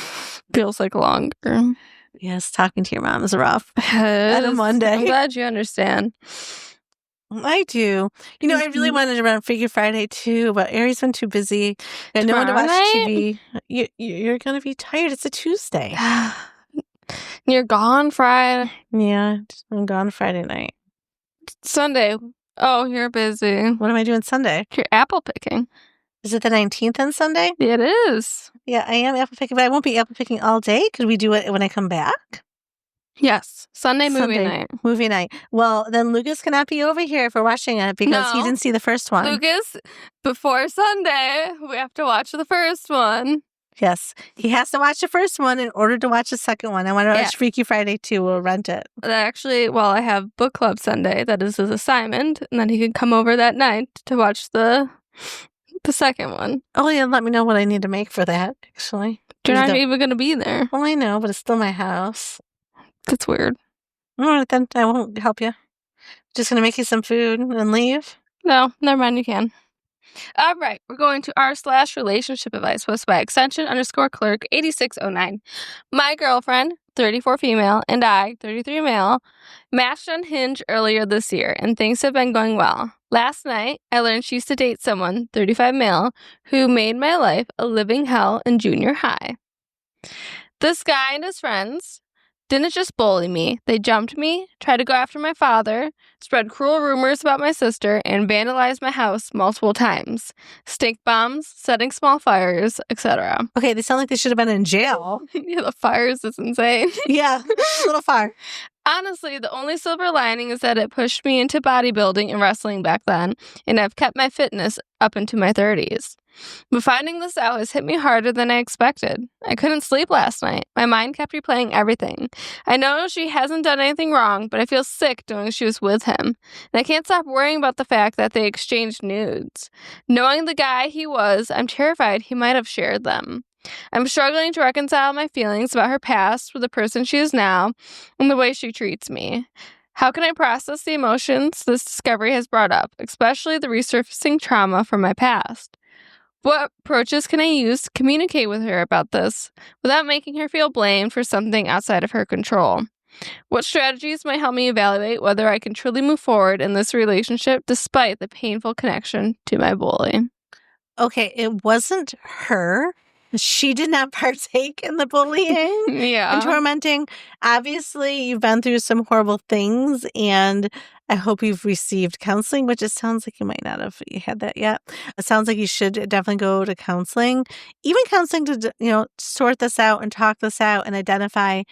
Feels like longer. Yes, talking to your mom is rough. On a Monday. I'm glad you understand. I do. You know, I really wanted to run Figure Friday too, but Ari's been too busy. And no one to watch TV. You're going to be tired. It's a Tuesday. You're gone Friday. Yeah, I'm gone Friday night. Sunday. Oh, you're busy. What am I doing Sunday? You're apple picking. Is it the 19th on Sunday? It is. Yeah, I am apple picking, but I won't be apple picking all day. Could we do it when I come back? Yes. Sunday movie night. Well, then Lucas cannot be over here for watching it because he didn't see the first one. Lucas, before Sunday, we have to watch the first one. Yes. He has to watch the first one in order to watch the second one. I want to watch Freaky Friday too. We'll rent it. Actually, I have book club Sunday. That is his assignment. And then he can come over that night to watch the second one. Oh, yeah. Let me know what I need to make for that, actually. You're not even going to be there. Well, I know, but it's still my house. That's weird. All right, then I won't help you. Just going to make you some food and leave? No, never mind. You can. All right. We're going to r/relationship advice posted by extension_clerk 8609. My girlfriend, 34 female, and I, 33 male, matched on Hinge earlier this year, and things have been going well. Last night, I learned she used to date someone, 35 male, who made my life a living hell in junior high. This guy and his friends didn't just bully me. They jumped me, tried to go after my father, spread cruel rumors about my sister, and vandalized my house multiple times. Stink bombs, setting small fires, etc. Okay, they sound like they should have been in jail. Yeah, the fires is insane. Yeah, a little far. Honestly, the only silver lining is that it pushed me into bodybuilding and wrestling back then, and I've kept my fitness up into my 30s. But finding this out has hit me harder than I expected. I couldn't sleep last night. My mind kept replaying everything. I know she hasn't done anything wrong, but I feel sick knowing she was with him. And I can't stop worrying about the fact that they exchanged nudes. Knowing the guy he was, I'm terrified he might have shared them. I'm struggling to reconcile my feelings about her past with the person she is now and the way she treats me. How can I process the emotions this discovery has brought up, especially the resurfacing trauma from my past? What approaches can I use to communicate with her about this without making her feel blamed for something outside of her control? What strategies might help me evaluate whether I can truly move forward in this relationship despite the painful connection to my bully? Okay, it wasn't her. She did not partake in the bullying and tormenting. Obviously, you've been through some horrible things, and I hope you've received counseling, which it sounds like you might not have had that yet. It sounds like you should definitely go to counseling, even counseling to, sort this out and talk this out and identify.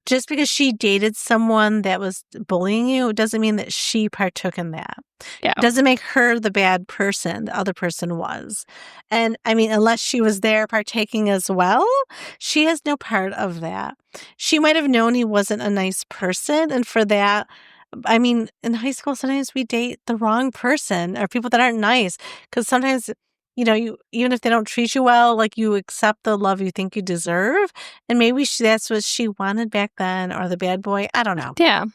Just because she dated someone that was bullying you doesn't mean that she partook in that. Yeah. It doesn't make her the bad person. The other person was. And I mean, unless she was there partaking as well, she has no part of that. She might have known he wasn't a nice person. And for that, I mean, in high school, sometimes we date the wrong person or people that aren't nice. Because sometimes, you even if they don't treat you well, like you accept the love you think you deserve. And maybe that's what she wanted back then, or the bad boy. I don't know. Yeah.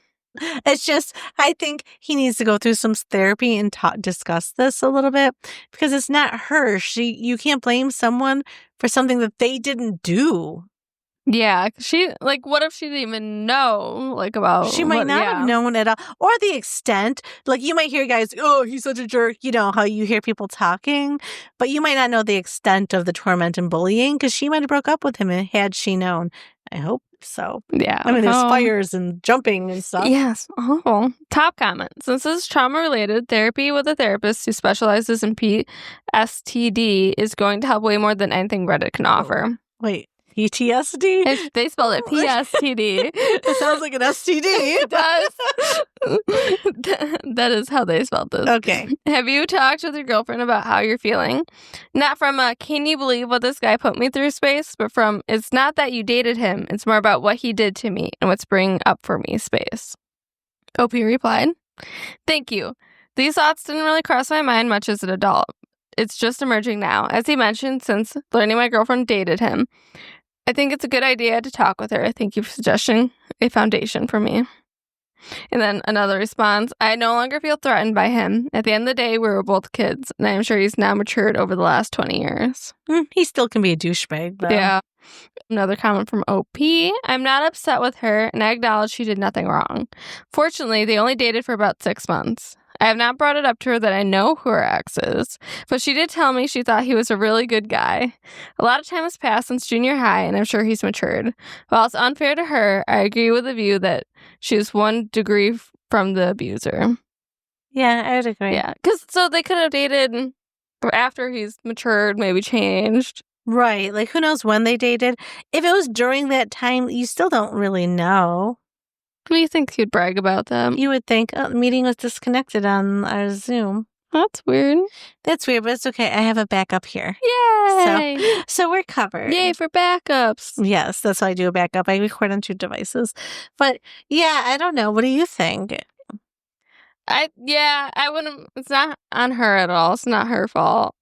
It's just, I think he needs to go through some therapy and discuss this a little bit because it's not her. You can't blame someone for something that they didn't do. Yeah, what if she didn't even know, about... She might not have known at all, or the extent. Like, you might hear guys, oh, he's such a jerk, how you hear people talking, but you might not know the extent of the torment and bullying, because she might have broke up with him had she known. I hope so. Yeah. I mean, there's fires and jumping and stuff. Yes. Oh. Top comment. Since this is trauma-related, therapy with a therapist who specializes in PSTD is going to help way more than anything Reddit can offer. Wait. PTSD? They spelled it PSTD. It sounds like an STD. It does. That is how they spelled this. Okay. Have you talked with your girlfriend about how you're feeling? Not from a, can you believe what this guy put me through space, but from, it's not that you dated him. It's more about what he did to me and what's bringing up for me space. OP replied, thank you. These thoughts didn't really cross my mind much as an adult. It's just emerging now. As he mentioned, since learning my girlfriend dated him, I think it's a good idea to talk with her. Thank you for suggesting a foundation for me. And then another response, I no longer feel threatened by him. At the end of the day, we were both kids, and I am sure he's now matured over the last 20 years. He still can be a douchebag, though. Yeah. Another comment from OP. I'm not upset with her, and I acknowledge she did nothing wrong. Fortunately, they only dated for about 6 months. I have not brought it up to her that I know who her ex is, but she did tell me she thought he was a really good guy. A lot of time has passed since junior high, and I'm sure he's matured. While it's unfair to her, I agree with the view that she is 1 degree from the abuser. Yeah, I would agree. Yeah, so they could have dated after he's matured, maybe changed. Right, like who knows when they dated. If it was during that time, you still don't really know. What do you think he'd brag about them? You would think, the meeting was disconnected on our Zoom. That's weird. That's weird, but it's okay. I have a backup here. Yay! So we're covered. Yay for backups. Yes, that's why I do a backup. I record on 2 devices. But yeah, I don't know. What do you think? I wouldn't. It's not on her at all. It's not her fault.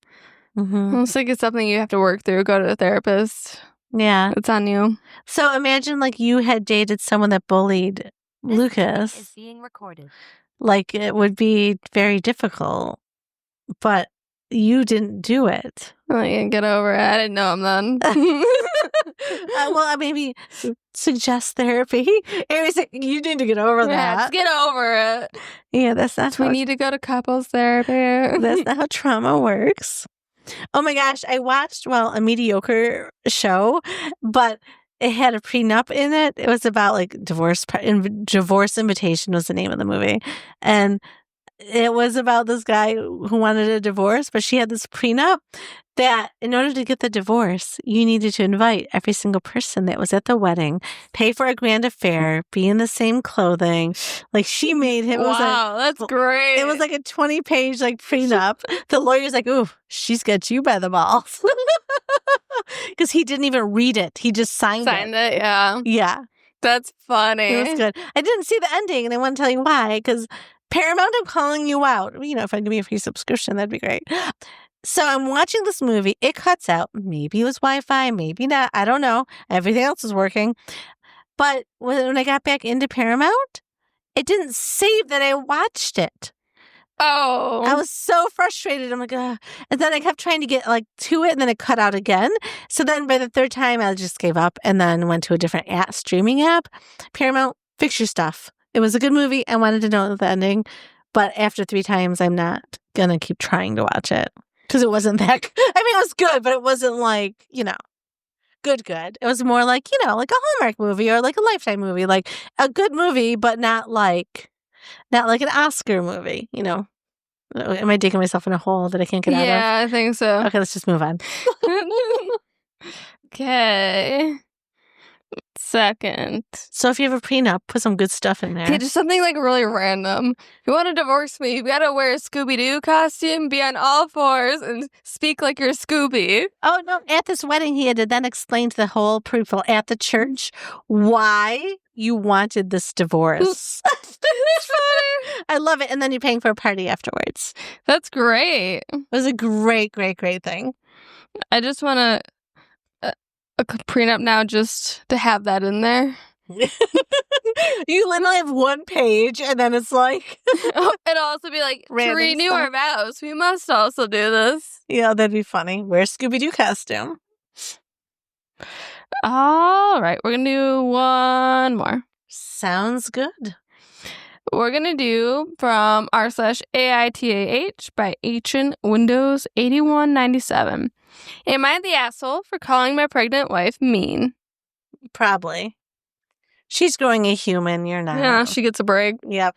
Mm-hmm. I think it's something you have to work through. Go to a therapist. Yeah. It's on you. So imagine you had dated someone that bullied Lucas. Is being recorded. It would be very difficult, but you didn't do it. Oh, you can get over it. I didn't know him then. Well, maybe suggest therapy. Aries, you need to get over that. Just get over it. Yeah, that's not. We need to go to couples therapy. That's not how trauma works. Oh my gosh, I watched, a mediocre show, but it had a prenup in it. It was about divorce. Divorce Invitation was the name of the movie. And it was about this guy who wanted a divorce, but she had this prenup that in order to get the divorce, you needed to invite every single person that was at the wedding, pay for a grand affair, be in the same clothing. She made him. Wow, that's great. It was a 20-page prenup. The lawyer's ooh, she's got you by the balls. Because he didn't even read it. He just signed it. Yeah. Yeah. That's funny. It was good. I didn't see the ending, and I want to tell you why, because Paramount, I'm calling you out. If I can give me a free subscription, that'd be great. So I'm watching this movie. It cuts out. Maybe it was Wi-Fi, maybe not. I don't know. Everything else is working. But when I got back into Paramount, it didn't save that I watched it. Oh. I was so frustrated. I'm ugh. And then I kept trying to get to it, and then it cut out again. So then by the 3rd time, I just gave up and then went to a different streaming app. Paramount, fix your stuff. It was a good movie. I wanted to know the ending. But after 3 times, I'm not going to keep trying to watch it. Because it wasn't that good. I mean, it was good, but it wasn't good. It was more like a Hallmark movie or a Lifetime movie. A good movie, but not an Oscar movie, Am I digging myself in a hole that I can't get out of? Yeah, I think so. Okay, let's just move on. Okay. Second. So if you have a prenup, put some good stuff in there. Yeah, just something really random. If you want to divorce me, you gotta wear a Scooby-Doo costume, be on all fours, and speak like you're Scooby. Oh, no. At this wedding, he had to then explain to the whole people at the church why you wanted this divorce. I love it. And then you're paying for a party afterwards. That's great. It was a great, great, great thing. I just want a prenup now just to have that in there. You literally have one page, and then it's like... It'll also be like, to renew our vows, we must also do this. Yeah, that'd be funny. Wear a Scooby-Doo costume. All right, we're going to do one more. Sounds good. We're going to do from r/AITAH by Ancient Windows 8197. Am I the asshole for calling my pregnant wife mean? Probably. She's growing a human, you're not. Yeah, she gets a break. Yep.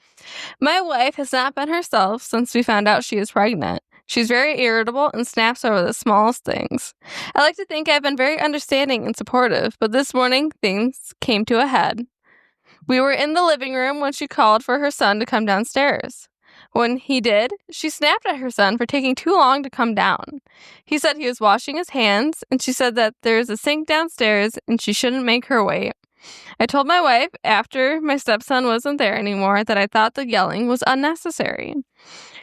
My wife has not been herself since we found out she is pregnant. She's very irritable and snaps over the smallest things. I like to think I've been very understanding and supportive, but this morning things came to a head. We were in the living room when she called for her son to come downstairs. When he did, she snapped at her son for taking too long to come down. He said he was washing his hands, and she said that there is a sink downstairs and she shouldn't make her wait. I told my wife after my stepson wasn't there anymore that I thought the yelling was unnecessary.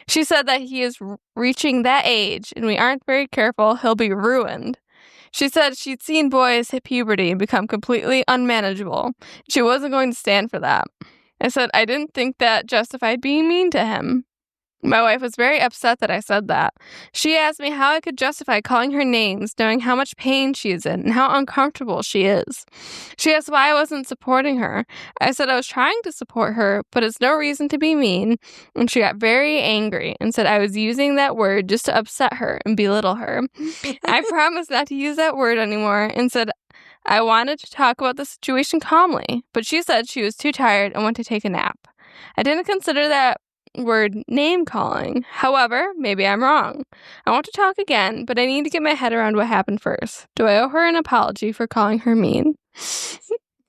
She said that he is reaching that age and we aren't very careful, he'll be ruined. She said she'd seen boys hit puberty and become completely unmanageable. She wasn't going to stand for that. I said I didn't think that justified being mean to him. My wife was very upset that I said that. She asked me how I could justify calling her names, knowing how much pain she is in and how uncomfortable she is. She asked why I wasn't supporting her. I said I was trying to support her, but it's no reason to be mean. And she got very angry and said I was using that word just to upset her and belittle her. I promised not to use that word anymore and said I wanted to talk about the situation calmly, but she said she was too tired and went to take a nap. I didn't consider that word name calling. However, maybe I'm wrong. I want to talk again, but I need to get my head around what happened first. Do I owe her an apology for calling her mean?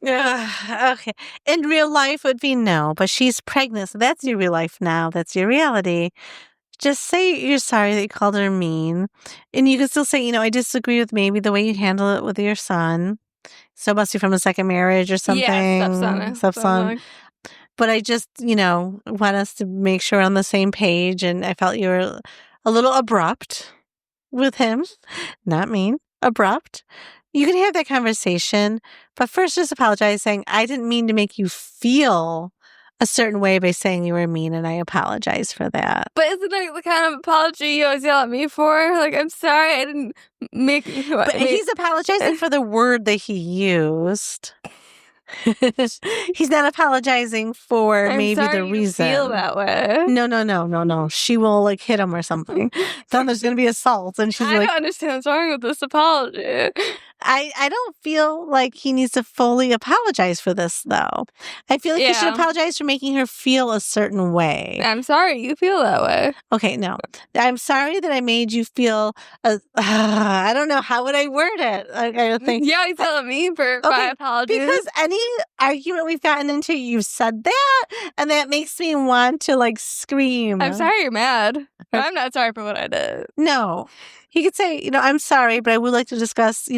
Okay. In real life would be no, but she's pregnant, so that's your real life now. That's your reality. Just say you're sorry that you called her mean. And you can still say, I disagree with maybe the way you handle it with your son. So it must be from a second marriage or something. Yeah, stepson. But I just, want us to make sure we're on the same page. And I felt you were a little abrupt with him. Not mean, abrupt. You can have that conversation. But first, just apologize, saying, I didn't mean to make you feel a certain way by saying you were mean, and I apologize for that. But isn't that the kind of apology you always yell at me for? Like, I'm sorry I didn't make... But he's apologizing for the word that he used. He's not apologizing for maybe the reason. You feel that way. No. She will hit him or something. Then there's going to be assault, and she's I don't understand what's wrong with this apology. I don't feel like he needs to fully apologize for this, though. I feel like he should apologize for making her feel a certain way. I'm sorry you feel that way. Okay, no. I'm sorry that I made you feel, I don't know, how would I word it? I think. Yeah, you tell me for my apologies. Because any argument we've gotten into, you've said that, and that makes me want to, scream. I'm sorry you're mad. I'm not sorry for what I did. No. He could say, I'm sorry, but I would like to discuss,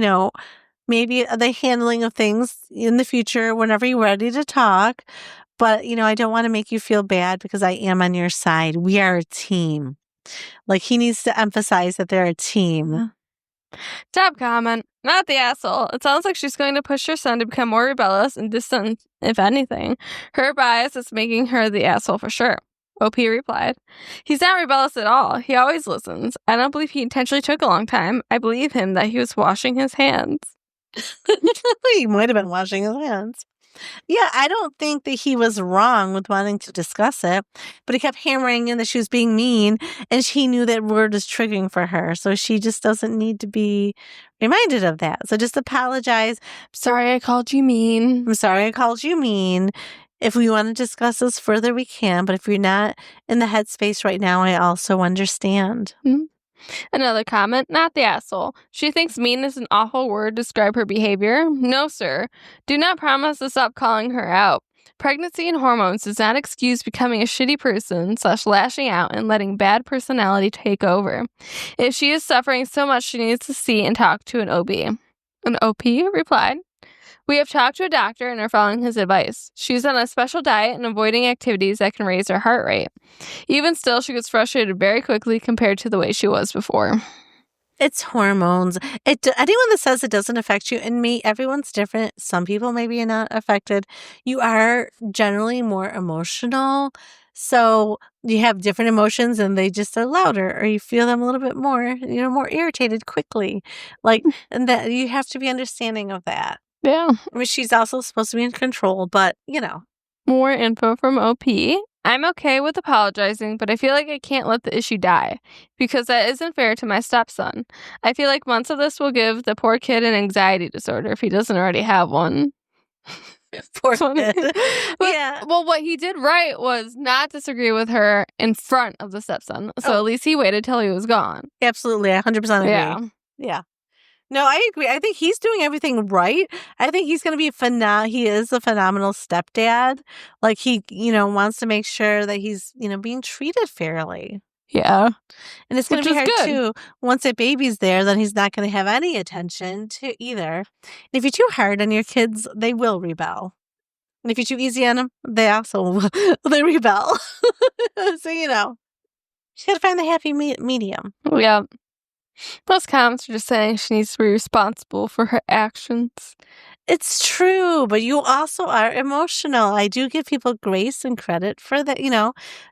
maybe the handling of things in the future whenever you're ready to talk. But, I don't want to make you feel bad because I am on your side. We are a team. He needs to emphasize that they're a team. Top comment. Not the asshole. It sounds like she's going to push her son to become more rebellious and distant, if anything. Her bias is making her the asshole for sure. OP replied, he's not rebellious at all. He always listens. I don't believe he intentionally took a long time. I believe him that he was washing his hands. He might have been washing his hands. Yeah, I don't think that he was wrong with wanting to discuss it, but he kept hammering in that she was being mean, and she knew that word was triggering for her, so she just doesn't need to be reminded of that. So just apologize. Sorry I called you mean. I'm sorry I called you mean. If we want to discuss this further, we can, but if you're not in the headspace right now, I also understand. Mm-hmm. Another comment, not the asshole. She thinks mean is an awful word to describe her behavior. No, sir. Do not promise to stop calling her out. Pregnancy and hormones does not excuse becoming a shitty person / lashing out and letting bad personality take over. If she is suffering so much, she needs to see and talk to an OB. An OP replied, we have talked to a doctor and are following his advice. She's on a special diet and avoiding activities that can raise her heart rate. Even still, she gets frustrated very quickly compared to the way she was before. It's hormones. Anyone that says it doesn't affect you, and me, everyone's different. Some people maybe are not affected. You are generally more emotional. So you have different emotions and they just are louder, or you feel them a little bit more, more irritated quickly. And that you have to be understanding of that. Yeah. I mean, she's also supposed to be in control, but More info from OP. I'm okay with apologizing, but I feel like I can't let the issue die because that isn't fair to my stepson. I feel like months of this will give the poor kid an anxiety disorder if he doesn't already have one. Poor kid. Yeah. Well, what he did right was not disagree with her in front of the stepson. So at least he waited till he was gone. Absolutely. 100% agree. Yeah. No, I agree. I think he's doing everything right. I think he's going to be he is a phenomenal stepdad. Like he, wants to make sure that he's, being treated fairly. Yeah. And it's going to be hard too. Once a baby's there, then he's not going to have any attention to either. And if you're too hard on your kids, they will rebel. And if you're too easy on them, they also they rebel. So, you got to find the happy medium. Yeah. Those comments are just saying she needs to be responsible for her actions. It's true, but you also are emotional. I do give people grace and credit for that.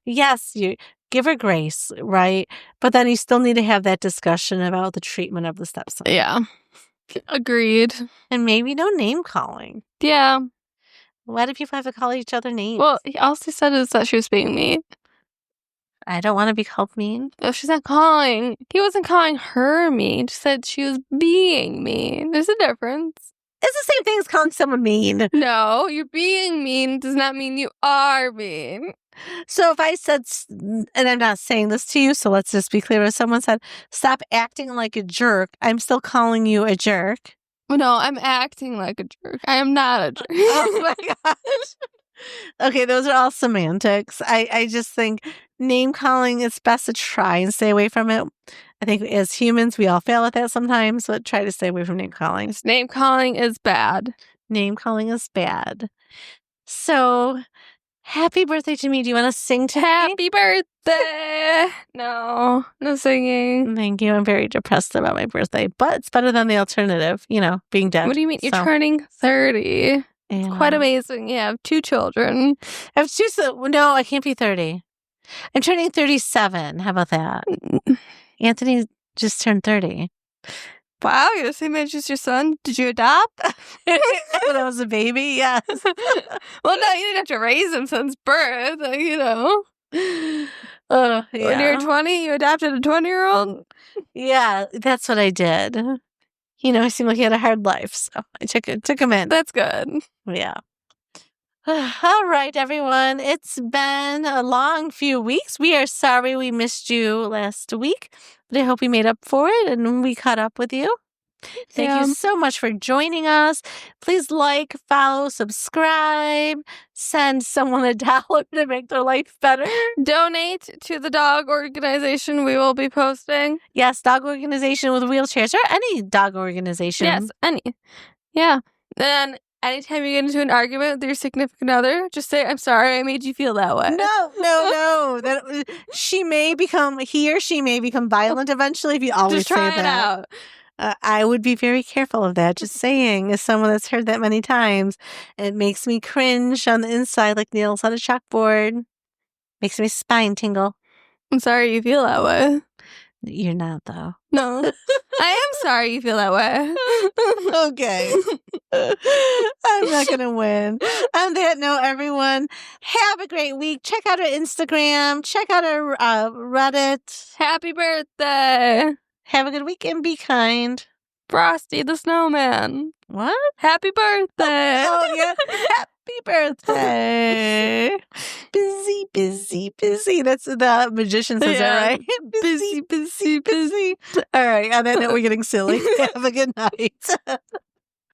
Yes, you give her grace, right? But then you still need to have that discussion about the treatment of the stepson. Yeah. Agreed. And maybe no name calling. Yeah. Why do people have to call each other names? Well, all she said is that she was being mean. I don't want to be called mean. No, she's not calling. He wasn't calling her mean. She said she was being mean. There's a difference. It's the same thing as calling someone mean. No, you're being mean does not mean you are mean. So if I said, and I'm not saying this to you, so let's just be clear. If someone said, stop acting like a jerk, I'm still calling you a jerk. No, I'm acting like a jerk. I am not a jerk. Oh my gosh. Okay, those are all semantics. I just think name calling is best to try and stay away from it. I think as humans, we all fail at that sometimes, but try to stay away from name calling. Name calling is bad. Name calling is bad. So, happy birthday to me. Do you want to sing to Happy birthday. No singing. Thank you. I'm very depressed about my birthday, but it's better than the alternative, being dead. What do you mean? You're turning 30. It's quite amazing. You have 2 children. I have 2. No, I can't be 30. I'm turning 37. How about that? Anthony just turned 30. Wow, you're the same age as your son. Did you adopt? When I was a baby, yes. Well, no, you didn't have to raise him since birth, Yeah. When you were 20, you adopted a 20-year-old? Yeah, that's what I did. He seemed like he had a hard life, so I took him in. That's good. Yeah. All right, everyone. It's been a long few weeks. We are sorry we missed you last week, but I hope we made up for it and we caught up with you. Thank you so much for joining us. Please like, follow, subscribe, send someone $1 to make their life better. Donate to the dog organization we will be posting. Yes, dog organization with wheelchairs or any dog organization. Yes, any. Yeah. Then anytime you get into an argument with your significant other, just say, I'm sorry I made you feel that way. No. He or she may become violent eventually if you always just try say it that. out. I would be very careful of that. Just saying, as someone that's heard that many times, it makes me cringe on the inside like nails on a chalkboard. Makes my spine tingle. I'm sorry you feel that way. You're not, though. No. I am sorry you feel that way. Okay. I'm not going to win. On that note, everyone, have a great week. Check out our Instagram. Check out our Reddit. Happy birthday. Have a good week and be kind. Frosty the Snowman. What? Happy birthday. Oh, yeah. Happy birthday. Busy. That's the magician says that, right? Busy. All right. On that note, we're getting silly. Have a good night.